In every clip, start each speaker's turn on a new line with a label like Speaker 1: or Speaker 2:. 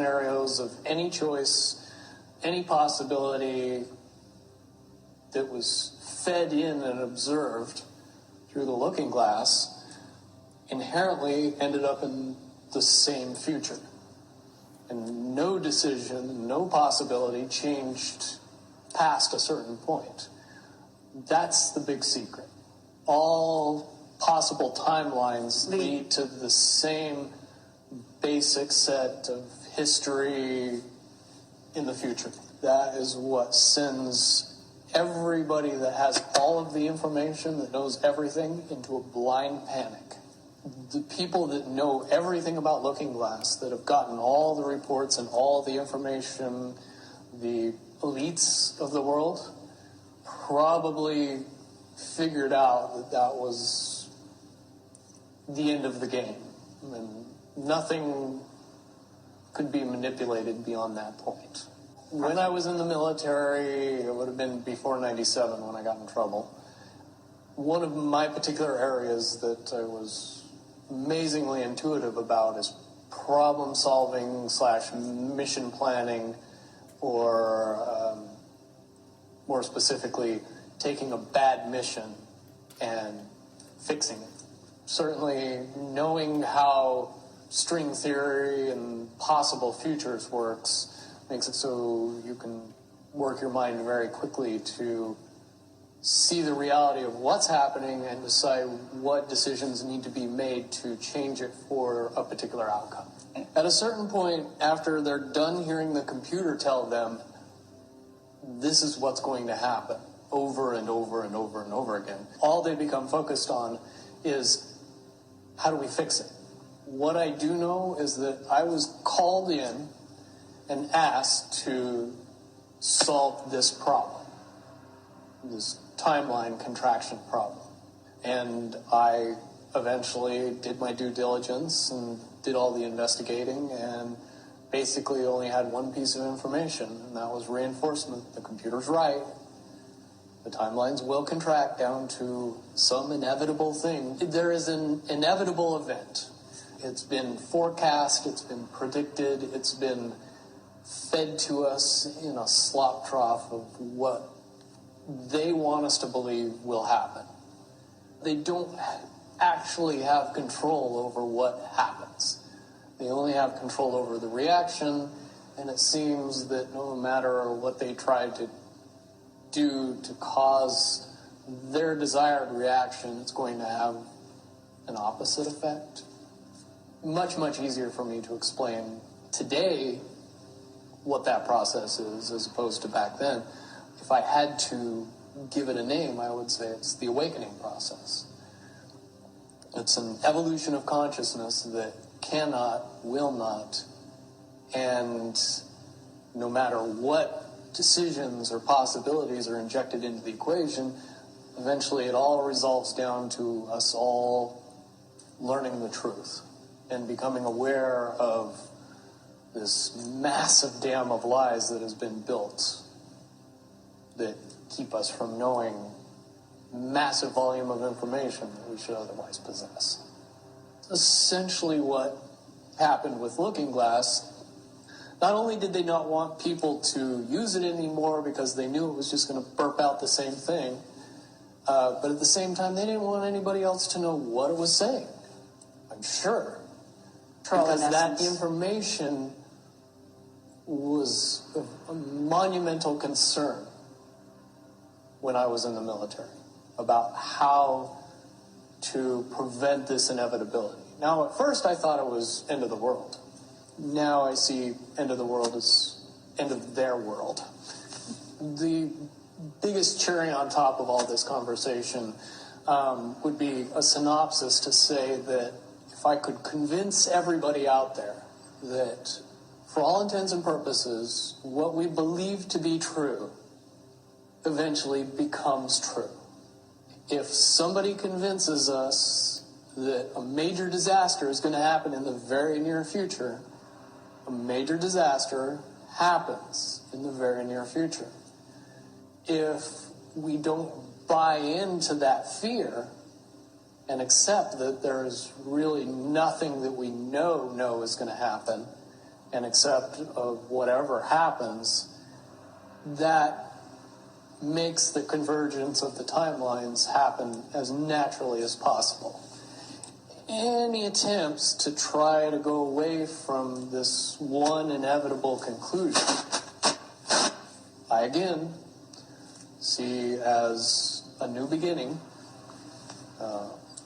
Speaker 1: scenarios of any choice, any possibility that was fed in and observed through the looking glass inherently ended up in the same future. And no decision, no possibility changed past a certain point. That's the big secret. All possible timelines lead to the same basic set of history in the future. That is what sends everybody that has all of the information, that knows everything, into a blind panic. The people that know everything about Looking Glass, that have gotten all the reports and all the information, the elites of the world, probably figured out that that was the end of the game. And nothing could be manipulated beyond that point. When I was in the military, it would have been before 97 when I got in trouble. One of my particular areas that I was amazingly intuitive about is problem solving / mission planning, or more specifically, taking a bad mission and fixing it. Certainly knowing how string theory and possible futures works makes it so you can work your mind very quickly to see the reality of what's happening and decide what decisions need to be made to change it for a particular outcome. At a certain point, after they're done hearing the computer tell them this is what's going to happen over and over and over and over again, all they become focused on is how do we fix it? What I do know is that I was called in and asked to solve this problem, this timeline contraction problem. And I eventually did my due diligence and did all the investigating, and basically only had one piece of information, and that was reinforcement. The computer's right. The timelines will contract down to some inevitable thing. There is an inevitable event. It's been forecast, it's been predicted, it's been fed to us in a slop trough of what they want us to believe will happen. They don't actually have control over what happens. They only have control over the reaction, and it seems that no matter what they try to do to cause their desired reaction, it's going to have an opposite effect. Much, much easier for me to explain today what that process is as opposed to back then. If I had to give it a name, I would say it's the awakening process. It's an evolution of consciousness that cannot, will not, and no matter what decisions or possibilities are injected into the equation, eventually it all resolves down to us all learning the truth and becoming aware of this massive dam of lies that has been built that keep us from knowing massive volume of information that we should otherwise possess. Essentially what happened with Looking Glass, not only did they not want people to use it anymore because they knew it was just going to burp out the same thing, but at the same time they didn't want anybody else to know what it was saying, I'm sure. Because that information was a monumental concern when I was in the military about how to prevent this inevitability. Now, at first I thought it was end of the world. Now I see end of the world as end of their world. The biggest cherry on top of all this conversation would be a synopsis to say that if I could convince everybody out there that for all intents and purposes, what we believe to be true eventually becomes true. If somebody convinces us that a major disaster is going to happen in the very near future, a major disaster happens in the very near future. If we don't buy into that fear and accept that there is really nothing that we know is going to happen, and accept of whatever happens, that makes the convergence of the timelines happen as naturally as possible. Any attempts to try to go away from this one inevitable conclusion, I again see as a new beginning,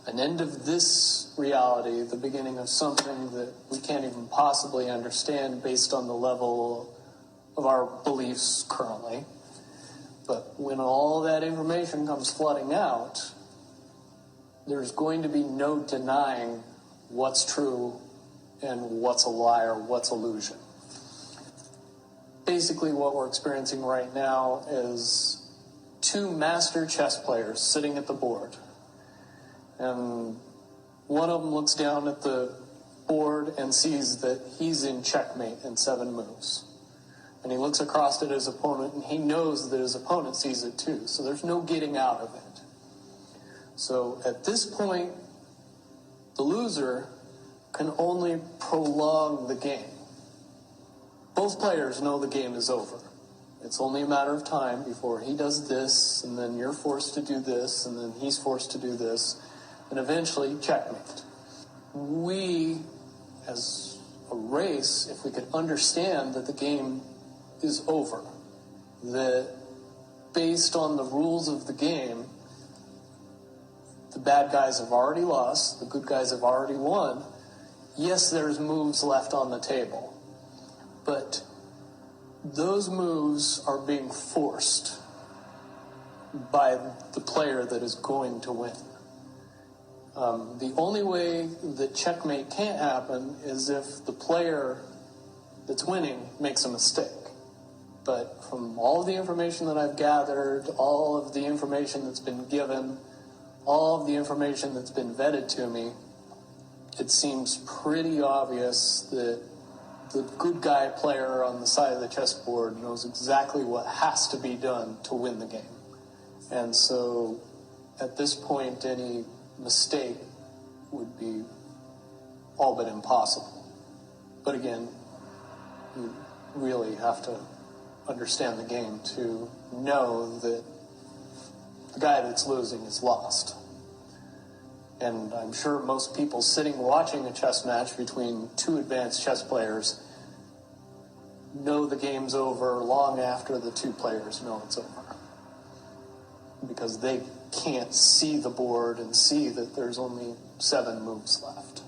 Speaker 1: an end of this reality, the beginning of something that we can't even possibly understand based on the level of our beliefs currently. But when all that information comes flooding out, there's going to be no denying what's true and what's a lie or what's illusion. Basically, what we're experiencing right now is two master chess players sitting at the board. And one of them looks down at the board and sees that he's in checkmate in 7 moves. And he looks across at his opponent, and he knows that his opponent sees it too. So there's no getting out of it. So at this point, the loser can only prolong the game. Both players know the game is over. It's only a matter of time before he does this, and then you're forced to do this, and then he's forced to do this, and eventually checkmate. We, as a race, if we could understand that the game is over, that based on the rules of the game, the bad guys have already lost, the good guys have already won. Yes, there's moves left on the table, but those moves are being forced by the player that is going to win. The only way that checkmate can't happen is if the player that's winning makes a mistake. But from all of the information that I've gathered, all of the information that's been given, all of the information that's been vetted to me, it seems pretty obvious that the good guy player on the side of the chessboard knows exactly what has to be done to win the game. And so at this point, any mistake would be all but impossible. But again, you really have to understand the game to know that the guy that's losing is lost. And I'm sure most people sitting watching a chess match between two advanced chess players know the game's over long after the two players know it's over. Because they can't see the board and see that there's only 7 moves left.